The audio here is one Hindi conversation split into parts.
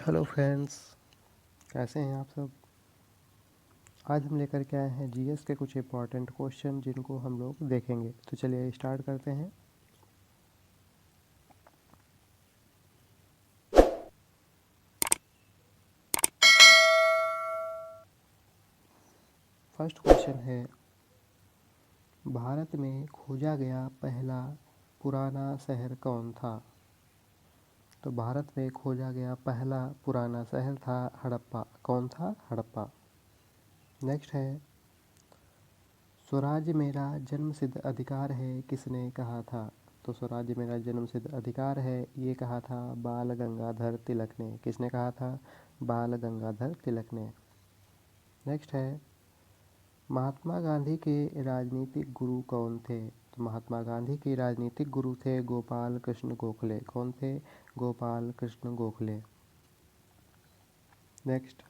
हेलो फ्रेंड्स, कैसे हैं आप सब। आज हम लेकर के आए हैं जीएस के कुछ इंपॉर्टेंट क्वेश्चन जिनको हम लोग देखेंगे। तो चलिए स्टार्ट करते हैं। फर्स्ट क्वेश्चन है, भारत में खोजा गया पहला पुराना शहर कौन था। तो भारत में खोजा गया पहला पुराना शहर था हड़प्पा। कौन था? हड़प्पा। नेक्स्ट है, स्वराज्य मेरा जन्मसिद्ध अधिकार है किसने कहा था। तो स्वराज्य मेरा जन्मसिद्ध अधिकार है, ये कहा था बाल गंगाधर तिलक ने। किसने कहा था? बाल गंगाधर तिलक ने। नेक्स्ट है, महात्मा गांधी के राजनीतिक गुरु कौन थे। तो महात्मा गांधी के राजनीतिक गुरु थे गोपाल कृष्ण गोखले। कौन थे? गोपाल कृष्ण गोखले। नेक्स्ट,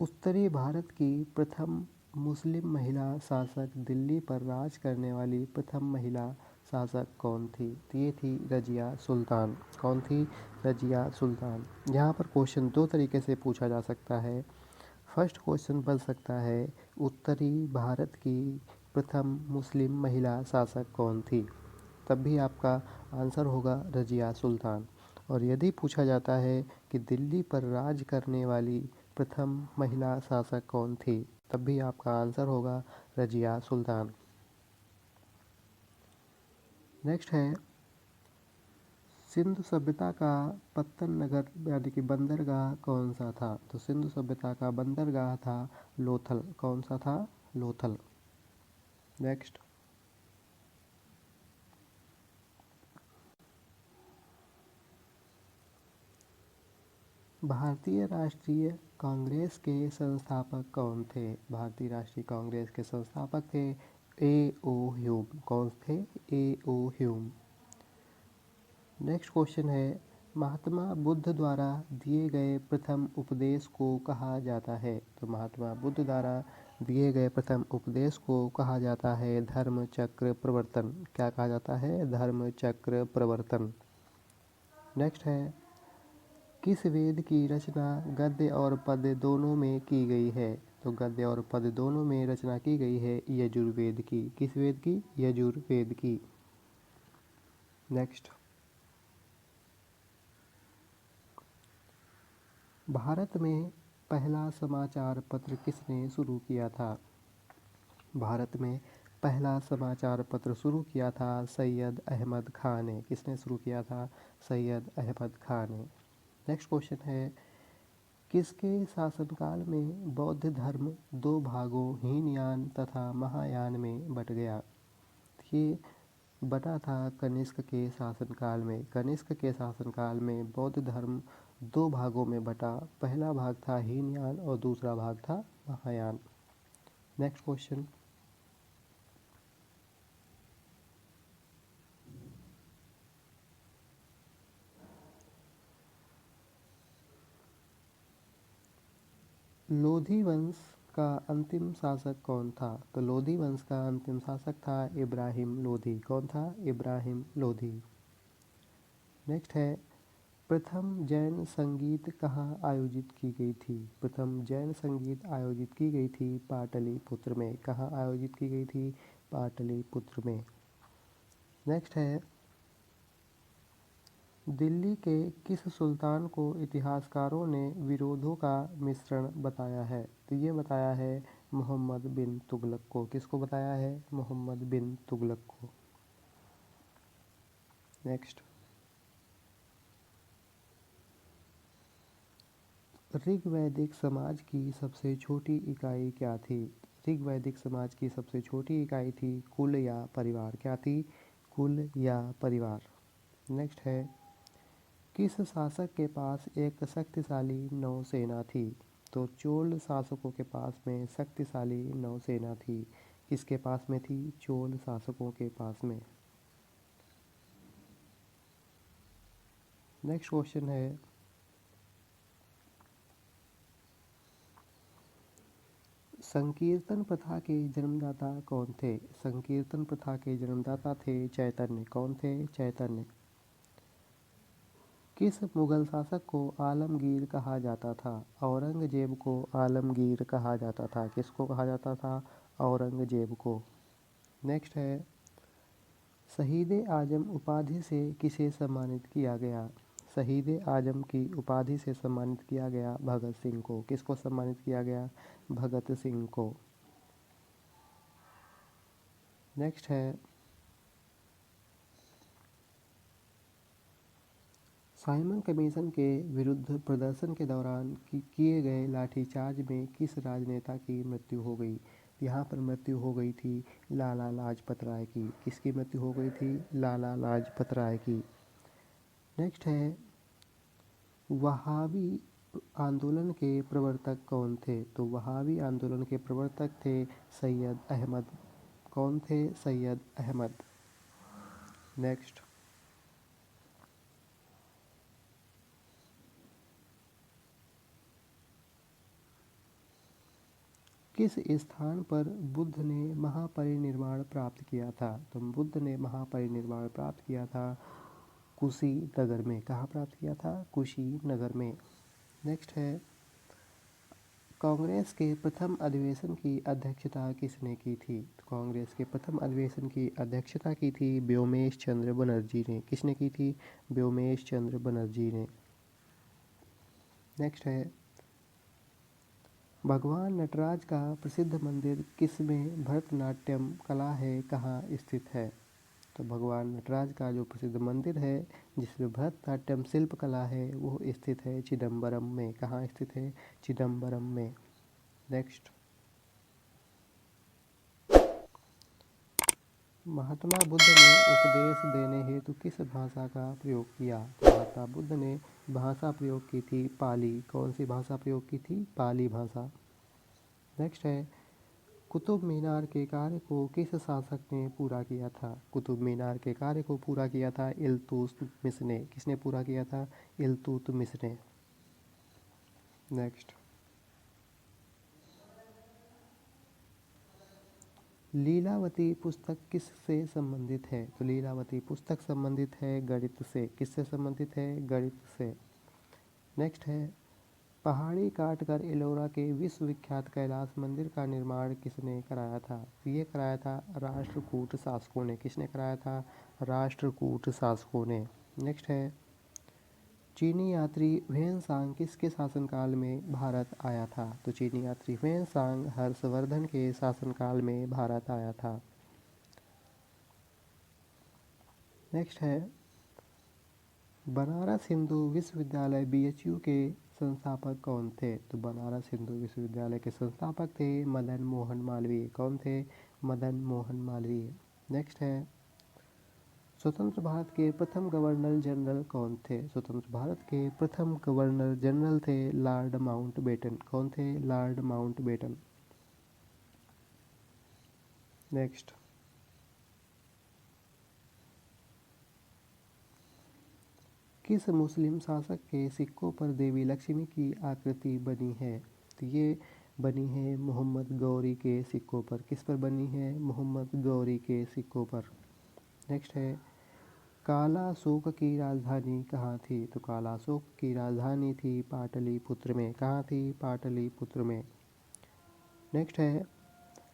उत्तरी भारत की प्रथम मुस्लिम महिला शासक, दिल्ली पर राज करने वाली प्रथम महिला शासक कौन थी। तो ये थी रजिया सुल्तान। कौन थी? रजिया सुल्तान। यहाँ पर क्वेश्चन दो तरीके से पूछा जा सकता है। फर्स्ट क्वेश्चन बन सकता है, उत्तरी भारत की प्रथम मुस्लिम महिला शासक कौन थी। तब भी आपका आंसर होगा रजिया सुल्तान। और यदि पूछा जाता है कि दिल्ली पर राज करने वाली प्रथम महिला शासक कौन थी, तब भी आपका आंसर होगा रजिया सुल्तान। नेक्स्ट है, सिंधु सभ्यता का पत्तन नगर यानी कि बंदरगाह कौन सा था। तो सिंधु सभ्यता का बंदरगाह था लोथल। कौन सा था? लोथल। नेक्स्ट, भारतीय राष्ट्रीय कांग्रेस के संस्थापक कौन थे। भारतीय राष्ट्रीय कांग्रेस के संस्थापक थे ए ओ ह्यूम। कौन थे? A O Hume. Next question है, महात्मा बुद्ध द्वारा दिए गए प्रथम उपदेश को कहा जाता है। तो महात्मा बुद्ध द्वारा दिए गए प्रथम उपदेश को कहा जाता है धर्म चक्र प्रवर्तन। क्या कहा जाता है? धर्म चक्र प्रवर्तन। नेक्स्ट है, किस वेद की रचना गद्य और पद्य दोनों में की गई है। तो गद्य और पद्य दोनों में रचना की गई है यजुर्वेद की। किस वेद की? यजुर्वेद की। नेक्स्ट, भारत में पहला समाचार पत्र किसने शुरू किया था। भारत में पहला समाचार पत्र शुरू किया था सैयद अहमद खान ने। किसने शुरू किया था? सैयद अहमद खान ने। नेक्स्ट क्वेश्चन है, किसके शासनकाल में बौद्ध धर्म दो भागों हीनयान तथा महायान में बट गया। ये बटा था कनिष्क के शासनकाल में। कनिष्क के शासनकाल में बौद्ध धर्म दो भागों में बटा। पहला भाग था हीनयान और दूसरा भाग था महायान। नेक्स्ट क्वेश्चन, लोधी वंश का अंतिम शासक कौन था। तो लोधी वंश का अंतिम शासक था इब्राहिम लोधी। कौन था? इब्राहिम लोधी। नेक्स्ट है, प्रथम जैन संगीत कहाँ आयोजित की गई थी। प्रथम जैन संगीत आयोजित की गई थी पाटलिपुत्र में। कहाँ आयोजित की गई थी? पाटलिपुत्र में। नेक्स्ट है, दिल्ली के किस सुल्तान को इतिहासकारों ने विरोधों का मिश्रण बताया है। तो ये बताया है मोहम्मद बिन तुगलक को। किसको बताया है? मोहम्मद बिन तुगलक को। नेक्स्ट, ऋग्वैदिक समाज की सबसे छोटी इकाई क्या थी। ऋग्वैदिक समाज की सबसे छोटी इकाई थी कुल या परिवार। क्या थी? कुल या परिवार। नेक्स्ट है, किस शासक के पास एक शक्तिशाली नौसेना थी। तो चोल शासकों के पास में शक्तिशाली नौसेना थी। किसके पास में थी? चोल शासकों के पास में। नेक्स्ट क्वेश्चन है, संकीर्तन प्रथा के जन्मदाता कौन थे। संकीर्तन प्रथा के जन्मदाता थे चैतन्य। कौन थे? चैतन्य। किस मुगल शासक को आलमगीर कहा जाता था? औरंगजेब को आलमगीर कहा जाता था। किसको कहा जाता था? औरंगजेब को। नेक्स्ट है, शहीद आजम उपाधि से किसे सम्मानित किया गया? शहीद आजम की उपाधि से सम्मानित किया गया भगत सिंह को। किसको सम्मानित किया गया? भगत सिंह को। नेक्स्ट है, साइमन कमीशन के विरुद्ध प्रदर्शन के दौरान किए गए लाठीचार्ज में किस राजनेता की मृत्यु हो गई? यहाँ पर मृत्यु हो गई थी लाला लाजपत राय की। किसकी मृत्यु हो गई थी? लाला लाजपत राय की। नेक्स्ट है, वहाबी आंदोलन के प्रवर्तक कौन थे? तो वहाबी आंदोलन के प्रवर्तक थे सैयद अहमद। कौन थे? सैयद अहमद। नेक्स्ट, किस स्थान पर बुद्ध ने महापरिनिर्वाण प्राप्त किया था? तो बुद्ध ने महापरिनिर्वाण प्राप्त किया था कुशीनगर में। कहाँ प्राप्त किया था? कुशीनगर में। नेक्स्ट है, कांग्रेस के प्रथम अधिवेशन की अध्यक्षता किसने की थी? तो कांग्रेस के प्रथम अधिवेशन की अध्यक्षता की थी व्योमेश चंद्र बनर्जी ने। किसने की थी? व्योमेश चंद्र बनर्जी ने। नेक्स्ट है, भगवान नटराज का प्रसिद्ध मंदिर किसमें भरतनाट्यम कला है कहाँ स्थित है? तो भगवान नटराज का जो प्रसिद्ध मंदिर है जिसमें भरतनाट्यम शिल्प कला है वो स्थित है चिदम्बरम में। कहाँ स्थित है? चिदम्बरम में। नेक्स्ट, महात्मा बुद्ध ने उपदेश देने हेतु किस भाषा का प्रयोग किया? तो महात्मा बुद्ध ने भाषा प्रयोग की थी पाली। कौन सी भाषा प्रयोग की थी? पाली भाषा। नेक्स्ट है, कुतुब मीनार के कार्य को किस शासक ने पूरा किया था? कुतुब मीनार के कार्य को पूरा किया था इल्तुतमिश ने। किसने पूरा किया था? इल्तुतमिश ने। नेक्स्ट, लीलावती पुस्तक किससे संबंधित है? तो लीलावती पुस्तक संबंधित है गणित से। किससे संबंधित है? गणित से। नेक्स्ट है, पहाड़ी काटकर एलोरा के विश्वविख्यात कैलाश मंदिर का निर्माण किसने कराया था? तो ये कराया था राष्ट्रकूट शासकों ने। किसने कराया था? राष्ट्रकूट शासकों ने। नेक्स्ट है, चीनी यात्री ह्वेनसांग किसके शासनकाल में भारत आया था? तो चीनी यात्री ह्वेनसांग हर्षवर्धन के शासनकाल में भारत आया था। नेक्स्ट है, बनारस हिंदू विश्वविद्यालय BHU के संस्थापक कौन थे? तो बनारस हिंदू विश्वविद्यालय के संस्थापक थे मदन मोहन मालवीय। कौन थे? मदन मोहन मालवीय। नेक्स्ट है, स्वतंत्र भारत के प्रथम गवर्नर जनरल कौन थे? स्वतंत्र भारत के प्रथम गवर्नर जनरल थे लॉर्ड माउंटबेटन। कौन थे? Lord Mountbatten. नेक्स्ट, किस मुस्लिम शासक के सिक्कों पर देवी लक्ष्मी की आकृति बनी है? तो ये बनी है मोहम्मद गौरी के सिक्कों पर। किस पर बनी है? मोहम्मद गौरी के सिक्कों पर। नेक्स्ट है, काला अशोक की राजधानी कहाँ थी? तो काला अशोक की राजधानी थी पाटलिपुत्र में। कहाँ थी? पाटलिपुत्र में। नेक्स्ट है,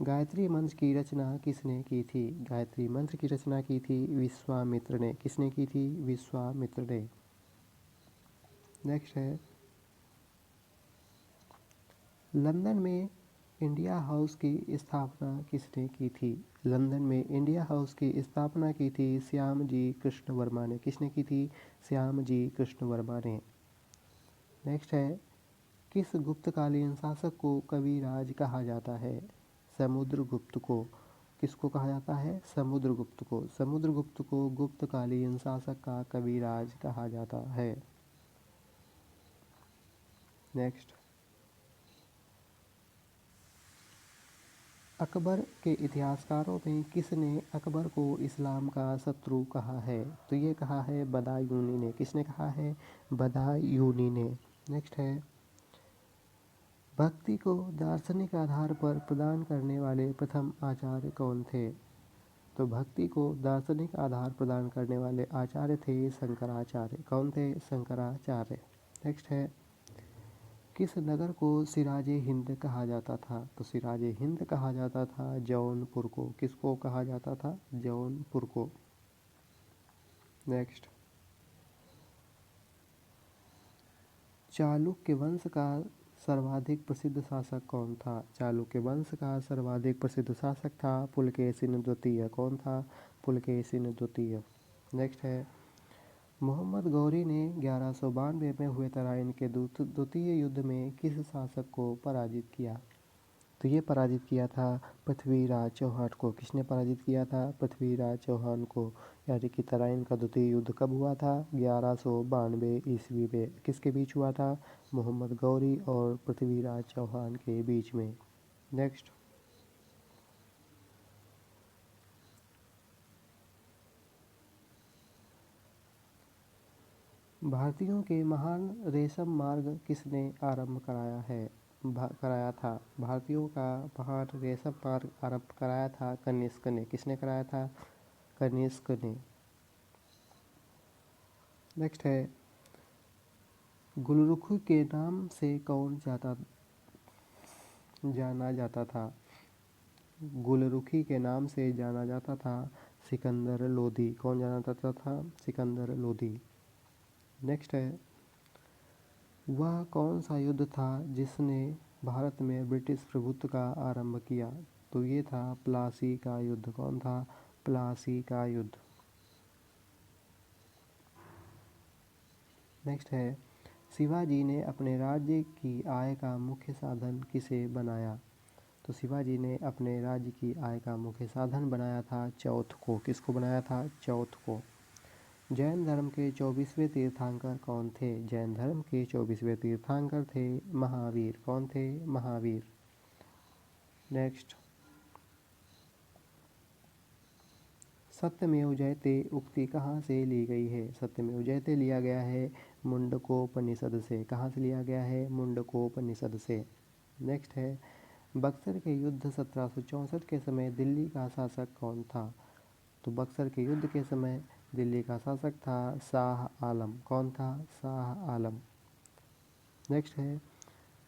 गायत्री मंत्र की रचना किसने की थी? गायत्री मंत्र की रचना की थी विश्वामित्र ने। किसने की थी? विश्वामित्र ने। नेक्स्ट है, लंदन में इंडिया हाउस की स्थापना किसने की थी? लंदन में इंडिया हाउस की स्थापना की थी श्याम जी कृष्ण वर्मा ने। किसने की थी? श्याम जी कृष्ण वर्मा ने। नेक्स्ट है, किस गुप्तकालीन शासक को कविराज कहा जाता है? समुद्रगुप्त को। किसको कहा जाता है? समुद्रगुप्त को। समुद्रगुप्त को गुप्तकालीन शासक का कविराज कहा जाता है। नेक्स्ट, अकबर के इतिहासकारों में किसने अकबर को इस्लाम का शत्रु कहा है? तो ये कहा है बदायूनी ने। किसने कहा है? बदायूनी ने। नेक्स्ट है, भक्ति को दार्शनिक आधार पर प्रदान करने वाले प्रथम आचार्य कौन थे? तो भक्ति को दार्शनिक आधार प्रदान करने वाले आचार्य थे शंकराचार्य। कौन थे? शंकराचार्य। नेक्स्ट है, किस नगर को सिराजे हिंद कहा जाता था? तो सिराजे हिंद कहा जाता था जौनपुर को। किसको कहा जाता था? जौनपुर को। नेक्स्ट, चालुक्य वंश का सर्वाधिक प्रसिद्ध शासक कौन था? चालुक्य वंश का सर्वाधिक प्रसिद्ध शासक था पुलकेशिन द्वितीय। कौन था? पुलकेशिन द्वितीय। नेक्स्ट है, मोहम्मद गौरी ने 1192 में हुए तराइन के द्वितीय युद्ध में किस शासक को पराजित किया? तो ये पराजित किया था पृथ्वीराज चौहान को। किसने पराजित किया था? पृथ्वीराज चौहान को। यानी कि तराइन का द्वितीय युद्ध कब हुआ था? 1192 ईस्वी में। किसके बीच हुआ था? मोहम्मद गौरी और पृथ्वीराज चौहान के बीच में। नेक्स्ट, भारतीयों के महान रेशम मार्ग किसने आरंभ कराया था? भारतीयों का महान रेशम मार्ग आरंभ कराया था कनिष्क ने। किसने कराया था? कनिष्क ने। नेक्स्ट है, गुलरुखी के नाम से कौन जाना जाता था? गुलरुखी के नाम से जाना जाता था सिकंदर लोदी। कौन जाना जाता था? सिकंदर लोदी। नेक्स्ट है, वह कौन सा युद्ध था जिसने भारत में ब्रिटिश प्रभुत्व का आरंभ किया? तो ये था प्लासी का युद्ध। कौन था? प्लासी का युद्ध। नेक्स्ट है, शिवाजी ने अपने राज्य की आय का मुख्य साधन किसे बनाया? तो शिवाजी ने अपने राज्य की आय का मुख्य साधन बनाया था चौथ को। किसको बनाया था? चौथ को। जैन धर्म के 24वें तीर्थंकर कौन थे? जैन धर्म के 24वें तीर्थंकर थे महावीर। कौन थे? महावीर। नेक्स्ट, सत्यमेव जयते उक्ति कहाँ से ली गई है? सत्यमेव जयते लिया गया है मुंडकोपनिषद से। कहाँ से लिया गया है? मुंडकोपनिषद से। नेक्स्ट है, बक्सर के युद्ध 1764 के समय दिल्ली का शासक कौन था? तो बक्सर के युद्ध के समय दिल्ली का शासक था शाह आलम। कौन था? शाह आलम। नेक्स्ट है,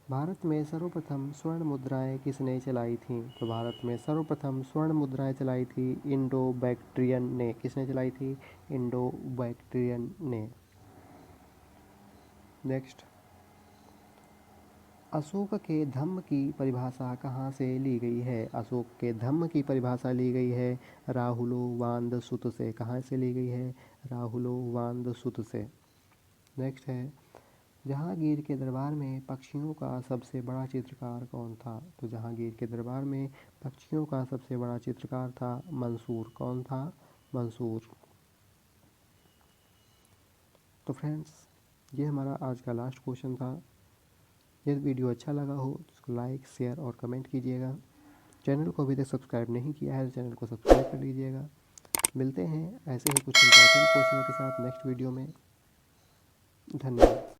भारत में सर्वप्रथम स्वर्ण मुद्राएं किसने चलाई थीं? तो भारत में सर्वप्रथम स्वर्ण मुद्राएं चलाई थी इंडो बैक्ट्रियन ने। किसने चलाई थी? इंडो बैक्ट्रियन ने। नेक्स्ट, अशोक के धम्म की परिभाषा कहाँ से ली गई है? अशोक के धम्म की परिभाषा ली गई है राहुलोवाद सूत्र से। कहाँ से ली गई है? राहुलोवाद सूत्र से। नेक्स्ट है, जहांगीर के दरबार में पक्षियों का सबसे बड़ा चित्रकार कौन था? तो जहांगीर के दरबार में पक्षियों का सबसे बड़ा चित्रकार था मंसूर। कौन था? मंसूर। तो फ्रेंड्स, ये हमारा आज का लास्ट क्वेश्चन था। यदि वीडियो अच्छा लगा हो तो उसको लाइक, शेयर और कमेंट कीजिएगा। चैनल को अभी तक सब्सक्राइब नहीं किया है तो चैनल को सब्सक्राइब कर लीजिएगा। मिलते हैं ऐसे ही कुछ इंपॉर्टेंट क्वेश्चनों के साथ नेक्स्ट वीडियो में। धन्यवाद।